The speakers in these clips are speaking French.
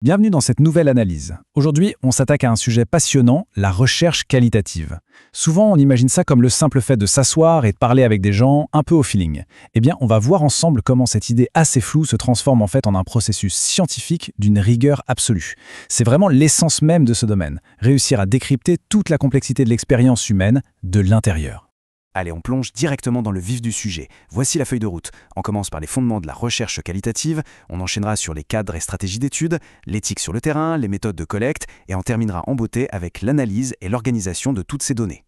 Bienvenue dans cette nouvelle analyse. Aujourd'hui, on s'attaque à un sujet passionnant, la recherche qualitative. Souvent, on imagine ça comme le simple fait de s'asseoir et de parler avec des gens un peu au feeling. Eh bien, on va voir ensemble comment cette idée assez floue se transforme en fait en un processus scientifique d'une rigueur absolue. C'est vraiment l'essence même de ce domaine, réussir à décrypter toute la complexité de l'expérience humaine de l'intérieur. Allez, on plonge directement dans le vif du sujet. Voici la feuille de route. On commence par les fondements de la recherche qualitative, on enchaînera sur les cadres et stratégies d'études, l'éthique sur le terrain, les méthodes de collecte, et on terminera en beauté avec l'analyse et l'organisation de toutes ces données.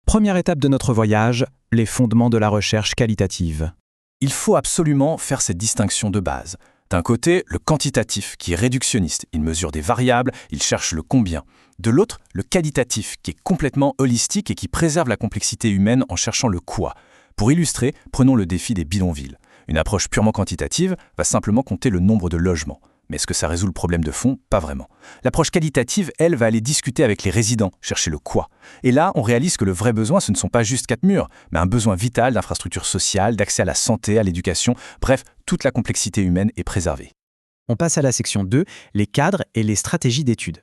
Première étape de notre voyage, les fondements de la recherche qualitative. Il faut absolument faire cette distinction de base. D'un côté, le quantitatif, qui est réductionniste. Il mesure des variables, il cherche le combien. De l'autre, le qualitatif, qui est complètement holistique et qui préserve la complexité humaine en cherchant le quoi. Pour illustrer, prenons le défi des bidonvilles. Une approche purement quantitative va simplement compter le nombre de logements. Mais est-ce que ça résout le problème de fond? Pas vraiment. L'approche qualitative, elle, va aller discuter avec les résidents, chercher le quoi. Et là, on réalise que le vrai besoin, ce ne sont pas juste 4 murs, mais un besoin vital d'infrastructures sociales, d'accès à la santé, à l'éducation, bref, toute la complexité humaine est préservée. On passe à la section 2, les cadres et les stratégies d'études.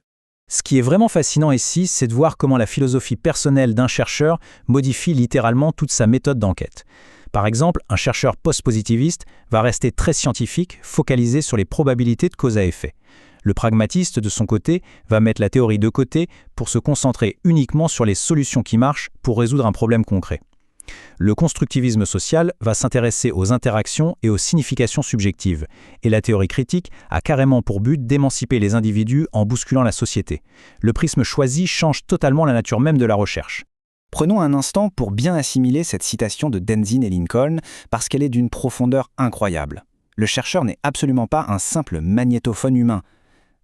Ce qui est vraiment fascinant ici, c'est de voir comment la philosophie personnelle d'un chercheur modifie littéralement toute sa méthode d'enquête. Par exemple, un chercheur post-positiviste va rester très scientifique, focalisé sur les probabilités de cause à effet. Le pragmatiste, de son côté, va mettre la théorie de côté pour se concentrer uniquement sur les solutions qui marchent pour résoudre un problème concret. Le constructivisme social va s'intéresser aux interactions et aux significations subjectives, et la théorie critique a carrément pour but d'émanciper les individus en bousculant la société. Le prisme choisi change totalement la nature même de la recherche. Prenons un instant pour bien assimiler cette citation de Denzin et Lincoln, parce qu'elle est d'une profondeur incroyable. Le chercheur n'est absolument pas un simple magnétophone humain,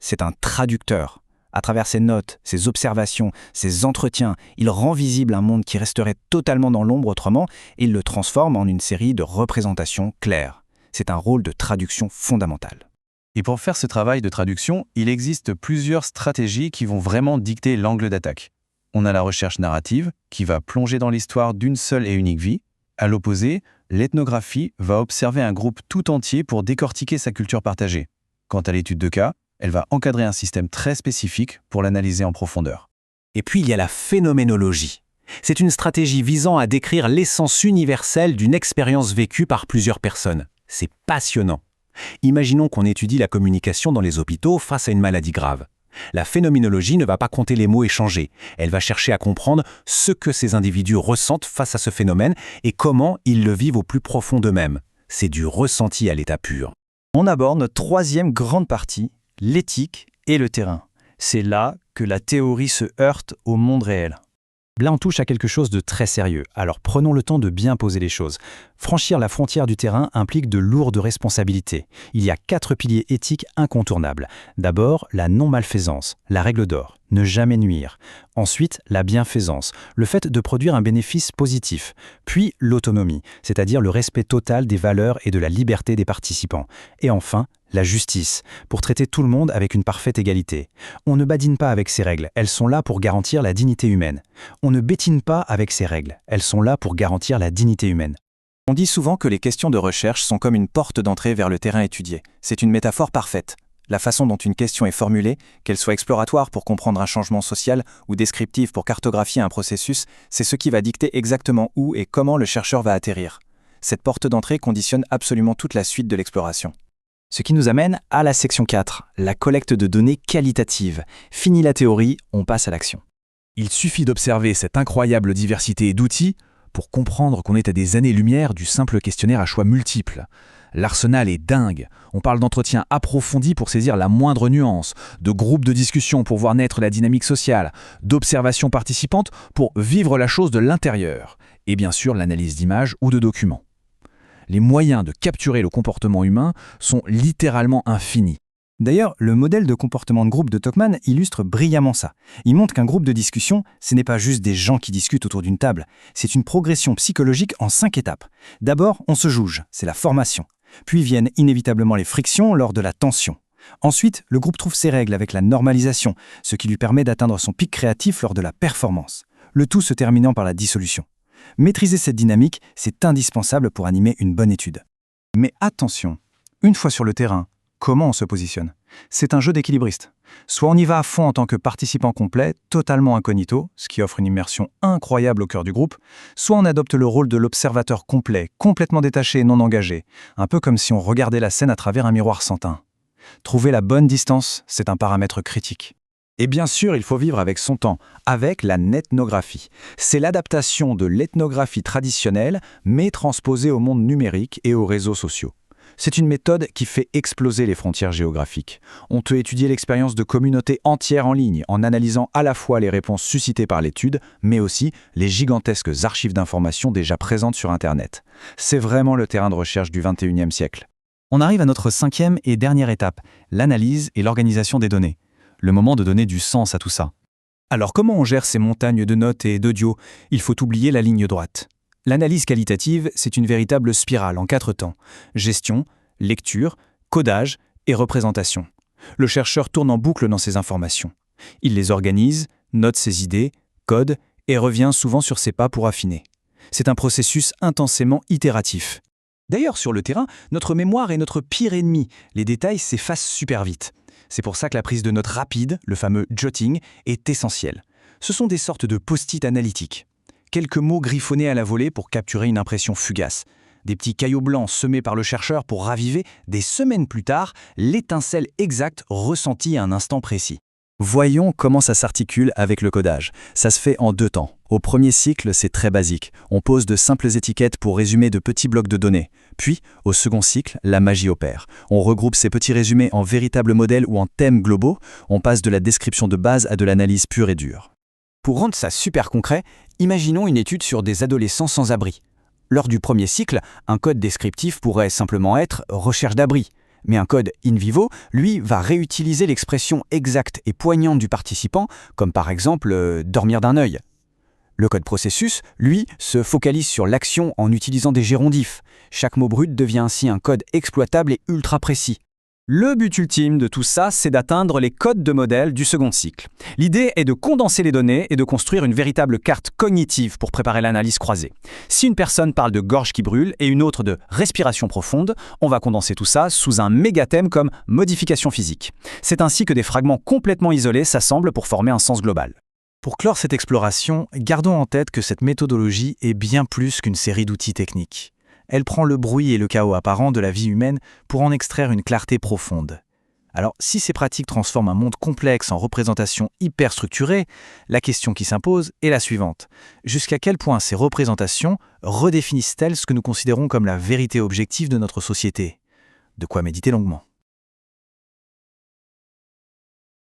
c'est un traducteur. À travers ses notes, ses observations, ses entretiens, il rend visible un monde qui resterait totalement dans l'ombre autrement, et il le transforme en une série de représentations claires. C'est un rôle de traduction fondamental. Et pour faire ce travail de traduction, il existe plusieurs stratégies qui vont vraiment dicter l'angle d'attaque. On a la recherche narrative, qui va plonger dans l'histoire d'une seule et unique vie. À l'opposé, l'ethnographie va observer un groupe tout entier pour décortiquer sa culture partagée. Quant à l'étude de cas, elle va encadrer un système très spécifique pour l'analyser en profondeur. Et puis il y a la phénoménologie. C'est une stratégie visant à décrire l'essence universelle d'une expérience vécue par plusieurs personnes. C'est passionnant. Imaginons qu'on étudie la communication dans les hôpitaux face à une maladie grave. La phénoménologie ne va pas compter les mots échangés. Elle va chercher à comprendre ce que ces individus ressentent face à ce phénomène et comment ils le vivent au plus profond d'eux-mêmes. C'est du ressenti à l'état pur. On aborde notre troisième grande partie, l'éthique et le terrain. C'est là que la théorie se heurte au monde réel. Là, on touche à quelque chose de très sérieux, alors prenons le temps de bien poser les choses. Franchir la frontière du terrain implique de lourdes responsabilités. Il y a 4 piliers éthiques incontournables. D'abord, la non-malfaisance, la règle d'or, ne jamais nuire. Ensuite, la bienfaisance, le fait de produire un bénéfice positif. Puis, l'autonomie, c'est-à-dire le respect total des valeurs et de la liberté des participants. Et enfin, la justice, pour traiter tout le monde avec une parfaite égalité. On ne badine pas avec ces règles, elles sont là pour garantir la dignité humaine. On ne bétine pas avec ces règles, elles sont là pour garantir la dignité humaine. On dit souvent que les questions de recherche sont comme une porte d'entrée vers le terrain étudié. C'est une métaphore parfaite. La façon dont une question est formulée, qu'elle soit exploratoire pour comprendre un changement social ou descriptive pour cartographier un processus, c'est ce qui va dicter exactement où et comment le chercheur va atterrir. Cette porte d'entrée conditionne absolument toute la suite de l'exploration. Ce qui nous amène à la section 4, la collecte de données qualitatives. Fini la théorie, on passe à l'action. Il suffit d'observer cette incroyable diversité d'outils pour comprendre qu'on est à des années-lumière du simple questionnaire à choix multiples. L'arsenal est dingue. On parle d'entretiens approfondis pour saisir la moindre nuance, de groupes de discussion pour voir naître la dynamique sociale, d'observations participantes pour vivre la chose de l'intérieur, et bien sûr l'analyse d'images ou de documents. Les moyens de capturer le comportement humain sont littéralement infinis. D'ailleurs, le modèle de comportement de groupe de Tocquemann illustre brillamment ça. Il montre qu'un groupe de discussion, ce n'est pas juste des gens qui discutent autour d'une table, c'est une progression psychologique en 5 étapes. D'abord, on se jauge, c'est la formation. Puis viennent inévitablement les frictions lors de la tension. Ensuite, le groupe trouve ses règles avec la normalisation, ce qui lui permet d'atteindre son pic créatif lors de la performance. Le tout se terminant par la dissolution. Maîtriser cette dynamique, c'est indispensable pour animer une bonne étude. Mais attention, une fois sur le terrain, comment on se positionne? C'est un jeu d'équilibriste. Soit on y va à fond en tant que participant complet, totalement incognito, ce qui offre une immersion incroyable au cœur du groupe, soit on adopte le rôle de l'observateur complet, complètement détaché et non engagé, un peu comme si on regardait la scène à travers un miroir sans teint. Trouver la bonne distance, c'est un paramètre critique. Et bien sûr, il faut vivre avec son temps, avec la netnographie. C'est l'adaptation de l'ethnographie traditionnelle, mais transposée au monde numérique et aux réseaux sociaux. C'est une méthode qui fait exploser les frontières géographiques. On peut étudier l'expérience de communautés entières en ligne en analysant à la fois les réponses suscitées par l'étude, mais aussi les gigantesques archives d'informations déjà présentes sur Internet. C'est vraiment le terrain de recherche du XXIe siècle. On arrive à notre 5e et dernière étape, l'analyse et l'organisation des données. Le moment de donner du sens à tout ça. Alors comment on gère ces montagnes de notes et d'audio? Il faut oublier la ligne droite. L'analyse qualitative, c'est une véritable spirale en 4 temps. Gestion, lecture, codage et représentation. Le chercheur tourne en boucle dans ces informations. Il les organise, note ses idées, code et revient souvent sur ses pas pour affiner. C'est un processus intensément itératif. D'ailleurs, sur le terrain, notre mémoire est notre pire ennemi. Les détails s'effacent super vite. C'est pour ça que la prise de notes rapide, le fameux jotting, est essentielle. Ce sont des sortes de post-it analytiques. Quelques mots griffonnés à la volée pour capturer une impression fugace. Des petits caillots blancs semés par le chercheur pour raviver, des semaines plus tard, l'étincelle exacte ressentie à un instant précis. Voyons comment ça s'articule avec le codage. Ça se fait en 2 temps. Au premier cycle, c'est très basique. On pose de simples étiquettes pour résumer de petits blocs de données. Puis, au second cycle, la magie opère. On regroupe ces petits résumés en véritables modèles ou en thèmes globaux. On passe de la description de base à de l'analyse pure et dure. Pour rendre ça super concret, imaginons une étude sur des adolescents sans abri. Lors du premier cycle, un code descriptif pourrait simplement être « recherche d'abri ». Mais un code in vivo, lui, va réutiliser l'expression exacte et poignante du participant, comme par exemple dormir d'un œil. Le code processus, lui, se focalise sur l'action en utilisant des gérondifs. Chaque mot brut devient ainsi un code exploitable et ultra précis. Le but ultime de tout ça, c'est d'atteindre les codes de modèle du second cycle. L'idée est de condenser les données et de construire une véritable carte cognitive pour préparer l'analyse croisée. Si une personne parle de gorge qui brûle et une autre de respiration profonde, on va condenser tout ça sous un méga thème comme modification physique. C'est ainsi que des fragments complètement isolés s'assemblent pour former un sens global. Pour clore cette exploration, gardons en tête que cette méthodologie est bien plus qu'une série d'outils techniques. Elle prend le bruit et le chaos apparent de la vie humaine pour en extraire une clarté profonde. Alors, si ces pratiques transforment un monde complexe en représentation hyper structurée, la question qui s'impose est la suivante. Jusqu'à quel point ces représentations redéfinissent-elles ce que nous considérons comme la vérité objective de notre société? De quoi méditer longuement.